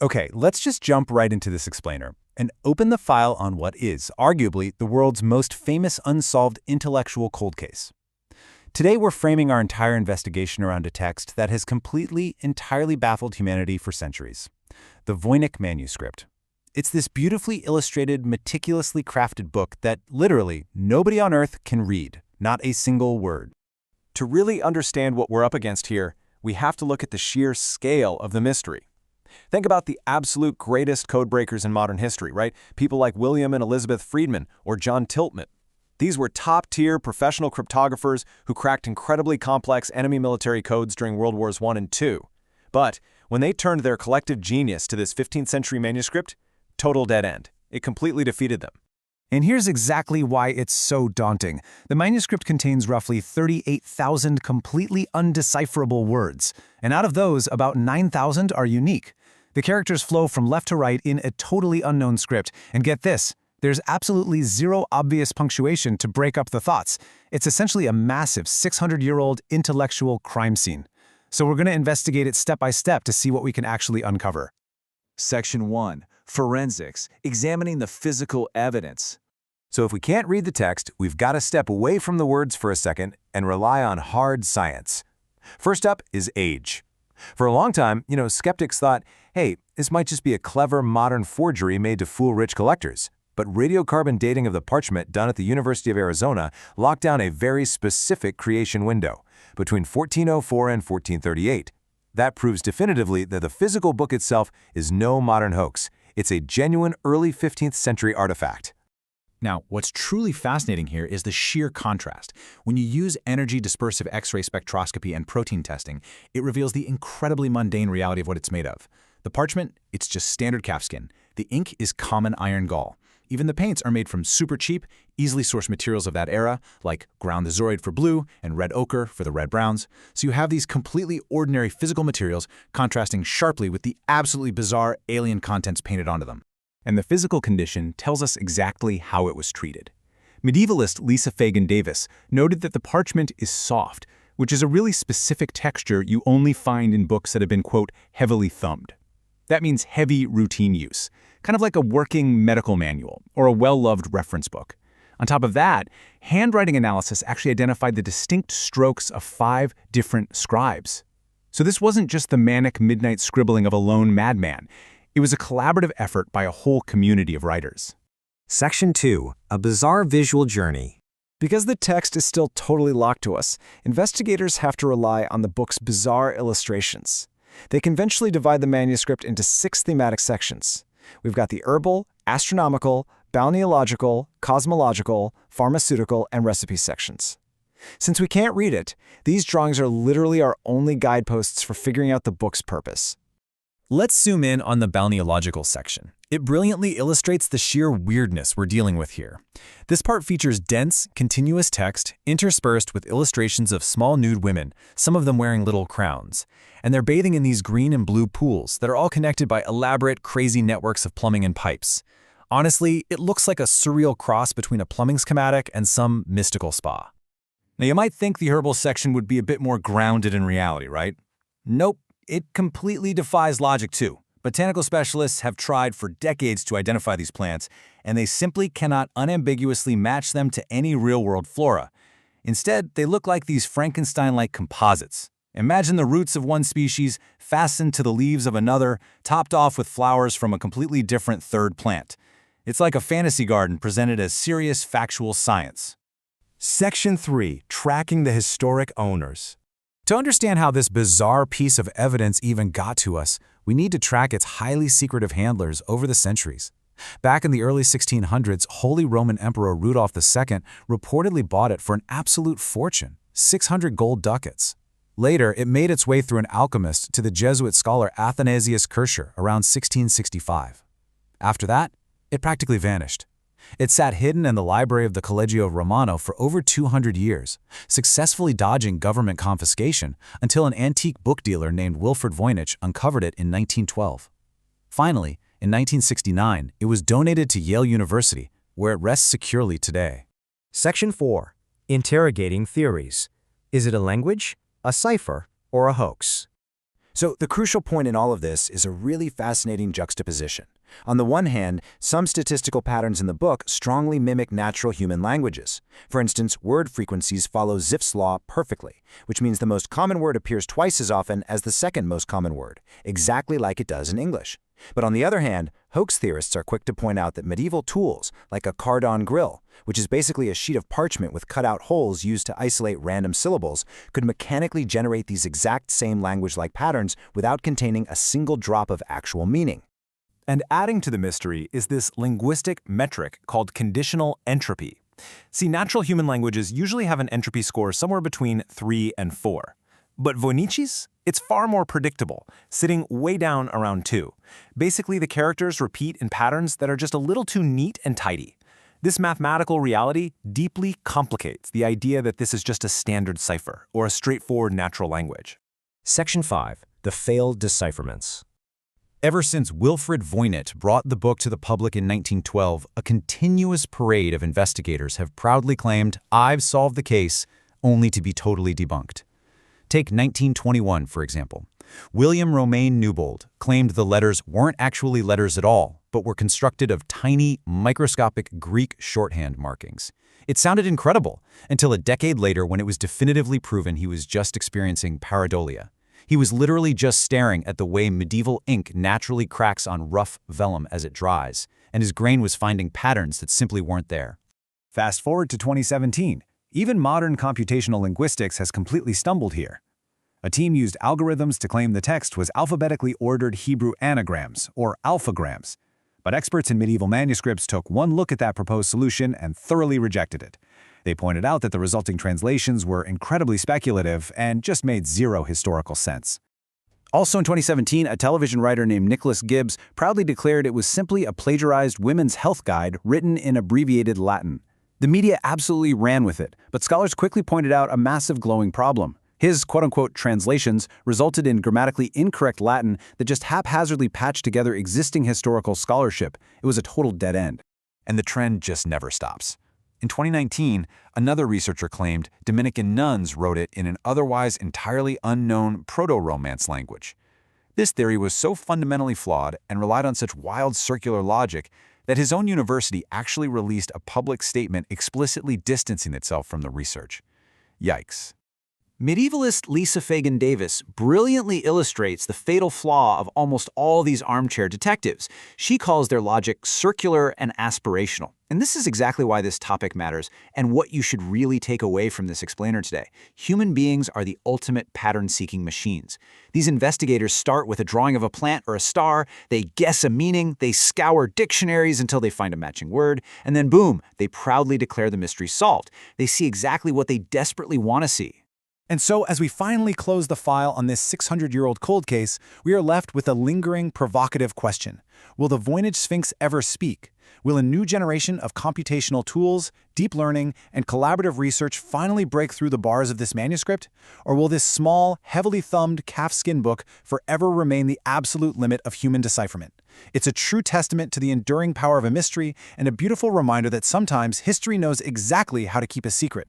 Okay, let's just jump right into this explainer and open the file on what is, arguably, the world's most famous unsolved intellectual cold case. Today, we're framing our entire investigation around a text that has entirely baffled humanity for centuries. The Voynich Manuscript. It's this beautifully illustrated, meticulously crafted book that, literally, nobody on Earth can read, not a single word. To really understand what we're up against here, we have to look at the sheer scale of the mystery. Think about the absolute greatest codebreakers in modern history, right? People like William and Elizabeth Friedman or John Tiltman. These were top-tier professional cryptographers who cracked incredibly complex enemy military codes during World Wars I and II. But when they turned their collective genius to this 15th century manuscript, total dead end. It completely defeated them. And here's exactly why it's so daunting. The manuscript contains roughly 38,000 completely undecipherable words, and out of those, about 9,000 are unique. The characters flow from left to right in a totally unknown script, and get this, there's absolutely zero obvious punctuation to break up the thoughts. It's essentially a massive 600-year-old intellectual crime scene. So we're going to investigate it step by step to see what we can actually uncover. Section 1. Forensics, examining the physical evidence. So if we can't read the text, we've got to step away from the words for a second and rely on hard science. First up is age. For a long time, skeptics thought, hey, this might just be a clever modern forgery made to fool rich collectors. But radiocarbon dating of the parchment done at the University of Arizona locked down a very specific creation window, between 1404 and 1438. That proves definitively that the physical book itself is no modern hoax. It's a genuine early 15th century artifact. Now, what's truly fascinating here is the sheer contrast. When you use energy dispersive X-ray spectroscopy and protein testing, it reveals the incredibly mundane reality of what it's made of. The parchment, it's just standard calfskin. The ink is common iron gall. Even the paints are made from super cheap, easily sourced materials of that era, like ground azuroid for blue and red ochre for the red browns. So you have these completely ordinary physical materials contrasting sharply with the absolutely bizarre alien contents painted onto them. And the physical condition tells us exactly how it was treated. Medievalist Lisa Fagan Davis noted that the parchment is soft, which is a really specific texture you only find in books that have been, quote, heavily thumbed. That means heavy routine use, kind of like a working medical manual or a well-loved reference book. On top of that, handwriting analysis actually identified the distinct strokes of 5 different scribes. So this wasn't just the manic midnight scribbling of a lone madman. It was a collaborative effort by a whole community of writers. Section 2. A bizarre visual journey. Because the text is still totally locked to us, investigators have to rely on the book's bizarre illustrations. They conventionally divide the manuscript into 6 thematic sections. We've got the Herbal, Astronomical, Balneological, Cosmological, Pharmaceutical, and Recipe sections. Since we can't read it, these drawings are literally our only guideposts for figuring out the book's purpose. Let's zoom in on the Balneological section. It brilliantly illustrates the sheer weirdness we're dealing with here. This part features dense, continuous text interspersed with illustrations of small nude women, some of them wearing little crowns. And they're bathing in these green and blue pools that are all connected by elaborate, crazy networks of plumbing and pipes. Honestly, it looks like a surreal cross between a plumbing schematic and some mystical spa. Now, you might think the Herbal section would be a bit more grounded in reality, right? Nope, it completely defies logic too. Botanical specialists have tried for decades to identify these plants, and they simply cannot unambiguously match them to any real-world flora. Instead, they look like these Frankenstein-like composites. Imagine the roots of one species fastened to the leaves of another, topped off with flowers from a completely different third plant. It's like a fantasy garden presented as serious factual science. Section 3. Tracking the historic owners. To understand how this bizarre piece of evidence even got to us, we need to track its highly secretive handlers over the centuries. Back in the early 1600s, Holy Roman Emperor Rudolph II reportedly bought it for an absolute fortune, 600 gold ducats. Later, it made its way through an alchemist to the Jesuit scholar Athanasius Kircher around 1665. After that, it practically vanished. It sat hidden in the library of the Collegio Romano for over 200 years, successfully dodging government confiscation until an antique book dealer named Wilfrid Voynich uncovered it in 1912. Finally, in 1969, it was donated to Yale University, where it rests securely today. Section 4. Interrogating theories. Is it a language, a cipher, or a hoax? So the crucial point in all of this is a really fascinating juxtaposition. On the one hand, some statistical patterns in the book strongly mimic natural human languages. For instance, word frequencies follow Zipf's law perfectly, which means the most common word appears twice as often as the second most common word, exactly like it does in English. But on the other hand, hoax theorists are quick to point out that medieval tools, like a cardon grill, which is basically a sheet of parchment with cut-out holes used to isolate random syllables, could mechanically generate these exact same language-like patterns without containing a single drop of actual meaning. And adding to the mystery is this linguistic metric called conditional entropy. See, natural human languages usually have an entropy score somewhere between 3 and 4. But Voynichese? It's far more predictable, sitting way down around 2. Basically, the characters repeat in patterns that are just a little too neat and tidy. This mathematical reality deeply complicates the idea that this is just a standard cipher or a straightforward natural language. Section 5. The Failed Decipherments. Ever since Wilfrid Voynich brought the book to the public in 1912, a continuous parade of investigators have proudly claimed, "I've solved the case," only to be totally debunked. Take 1921, for example. William Romain Newbold claimed the letters weren't actually letters at all, but were constructed of tiny, microscopic Greek shorthand markings. It sounded incredible, until a decade later when it was definitively proven he was just experiencing pareidolia. He was literally just staring at the way medieval ink naturally cracks on rough vellum as it dries, and his brain was finding patterns that simply weren't there. Fast forward to 2017. Even modern computational linguistics has completely stumbled here. A team used algorithms to claim the text was alphabetically ordered Hebrew anagrams, or alphagrams. But experts in medieval manuscripts took one look at that proposed solution and thoroughly rejected it. They pointed out that the resulting translations were incredibly speculative and just made zero historical sense. Also in 2017, a television writer named Nicholas Gibbs proudly declared it was simply a plagiarized women's health guide written in abbreviated Latin. The media absolutely ran with it, but scholars quickly pointed out a massive glowing problem. His quote-unquote translations resulted in grammatically incorrect Latin that just haphazardly patched together existing historical scholarship. It was a total dead end. And the trend just never stops. In 2019, another researcher claimed Dominican nuns wrote it in an otherwise entirely unknown proto-Romance language. This theory was so fundamentally flawed and relied on such wild circular logic that his own university actually released a public statement explicitly distancing itself from the research. Yikes. Medievalist Lisa Fagan Davis brilliantly illustrates the fatal flaw of almost all these armchair detectives. She calls their logic circular and aspirational. And this is exactly why this topic matters and what you should really take away from this explainer today. Human beings are the ultimate pattern-seeking machines. These investigators start with a drawing of a plant or a star, they guess a meaning, they scour dictionaries until they find a matching word, and then boom, they proudly declare the mystery solved. They see exactly what they desperately want to see. And so, as we finally close the file on this 600-year-old cold case, we are left with a lingering, provocative question. Will the Voynich Sphinx ever speak? Will a new generation of computational tools, deep learning, and collaborative research finally break through the bars of this manuscript? Or will this small, heavily thumbed calfskin book forever remain the absolute limit of human decipherment? It's a true testament to the enduring power of a mystery and a beautiful reminder that sometimes history knows exactly how to keep a secret.